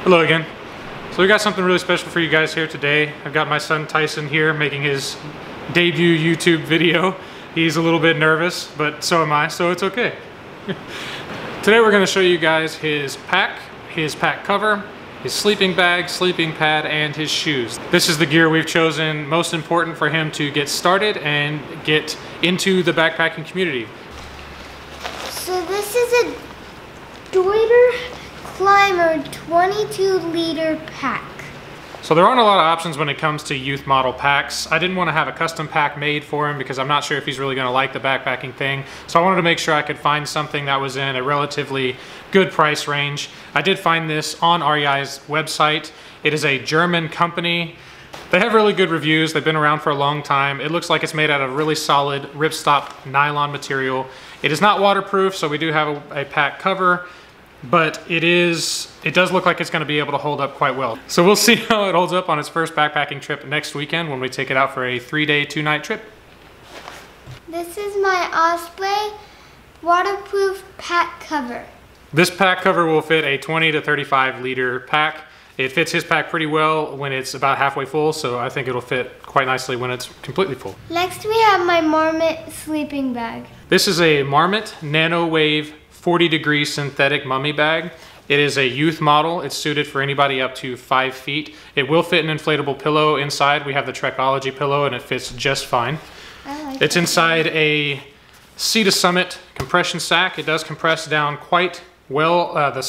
Hello again. So we got something really special for you guys here today. I've got my son Tyson here making his debut YouTube video. He's a little bit nervous, but so am I, so it's okay. Today we're going to show you guys his pack cover, his sleeping bag, sleeping pad, and his shoes. This is the gear we've chosen most important for him to get started and get into the backpacking community. So this is a Deuter Climber 22-liter pack. So there aren't a lot of options when it comes to youth model packs. I didn't want to have a custom pack made for him because I'm not sure if he's really going to like the backpacking thing. So I wanted to make sure I could find something that was in a relatively good price range. I did find this on REI's website. It is a German company. They have really good reviews. They've been around for a long time. It looks like it's made out of really solid ripstop nylon material. It is not waterproof, so we do have a pack cover. But it does look like it's going to be able to hold up quite well. So we'll see how it holds up on its first backpacking trip next weekend when we take it out for a 3-day, 2-night trip. This is my Ospray waterproof pack cover. This pack cover will fit a 20 to 35 liter pack. It fits his pack pretty well when it's about halfway full, so I think it'll fit quite nicely when it's completely full. Next we have my Marmot sleeping bag. This is a Marmot Nanowave 40-degree synthetic mummy bag. It is a youth model. It's suited for anybody up to 5 feet. It will fit an inflatable pillow inside. We have the Trekology pillow and it fits just fine. It's inside a Sea to Summit compression sack. It does compress down quite well. The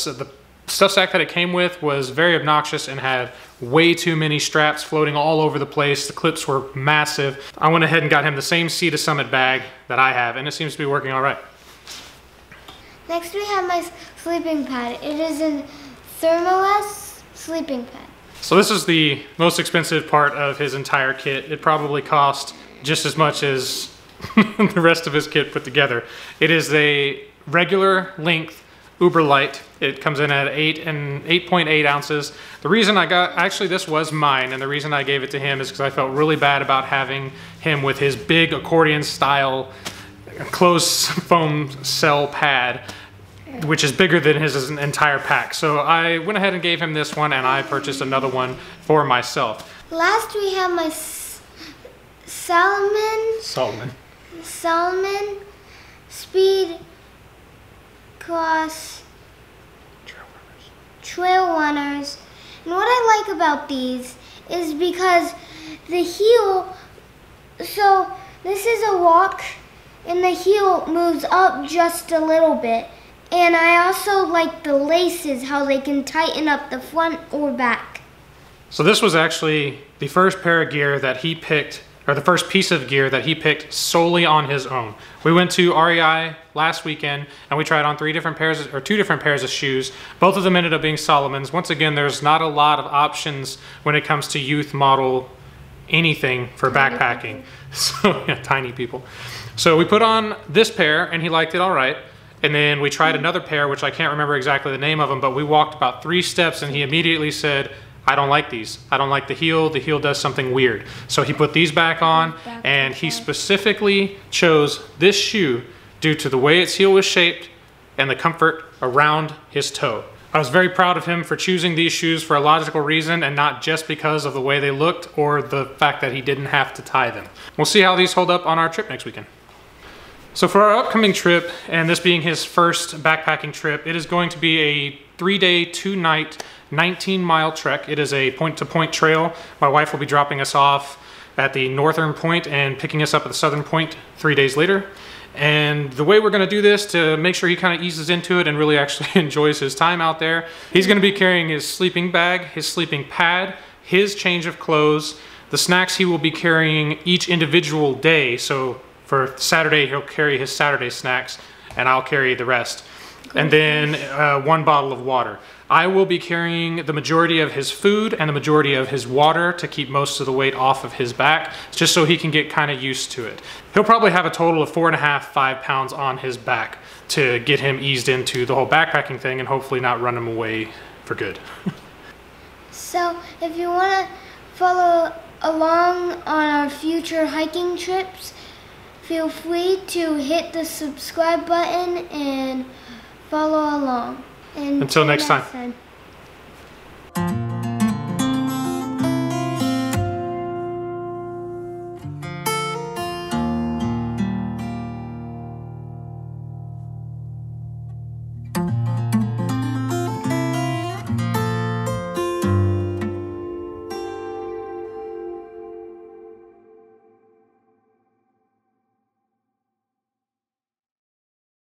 stuff sack that it came with was very obnoxious and had way too many straps floating all over the place. The clips were massive. I went ahead and got him the same Sea to Summit bag that I have, and it seems to be working all right. Next we have my sleeping pad. It is a Thermarest sleeping pad. So this is the most expensive part of his entire kit. It probably cost just as much as the rest of his kit put together. It is a regular length Uberlite. It comes in at 8.8 ounces. The reason actually this was mine, and the reason I gave it to him is because I felt really bad about having him with his big accordion style closed foam cell pad, which is bigger than his entire pack. So I went ahead and gave him this one, and I purchased another one for myself. Last we have my Salomon Speed Cross Trail Runners. And what I like about these is because the heel, so this is a walk and the heel moves up just a little bit. And I also like the laces, how they can tighten up the front or back. So this was actually the first pair of gear that he picked, or the first piece of gear that he picked solely on his own. We went to REI last weekend and we tried on two different pairs of shoes. Both of them ended up being Salomons. Once again, there's not a lot of options when it comes to youth model anything for backpacking. So yeah, tiny people. So we put on this pair and he liked it all right. And then we tried another pair, which I can't remember exactly the name of them, but we walked about 3 steps and he immediately said, I don't like these. I don't like the heel. The heel does something weird. So he put these back on, and he specifically chose this shoe due to the way its heel was shaped and the comfort around his toe. I was very proud of him for choosing these shoes for a logical reason and not just because of the way they looked or the fact that he didn't have to tie them. We'll see how these hold up on our trip next weekend. So for our upcoming trip, and this being his first backpacking trip, it is going to be a 3-day, 2-night, 19-mile trek. It is a point-to-point trail. My wife will be dropping us off at the northern point and picking us up at the southern point 3 days later. And the way we're going to do this to make sure he kind of eases into it and really actually enjoys his time out there, he's going to be carrying his sleeping bag, his sleeping pad, his change of clothes, the snacks he will be carrying each individual day. So for Saturday, he'll carry his Saturday snacks and I'll carry the rest. And then 1 bottle of water. I will be carrying the majority of his food and the majority of his water to keep most of the weight off of his back, just so he can get kind of used to it. He'll probably have a total of 4.5–5 pounds on his back to get him eased into the whole backpacking thing and hopefully not run him away for good. So if you want to follow along on our future hiking trips, feel free to hit the subscribe button and follow along. And until next time. Bye.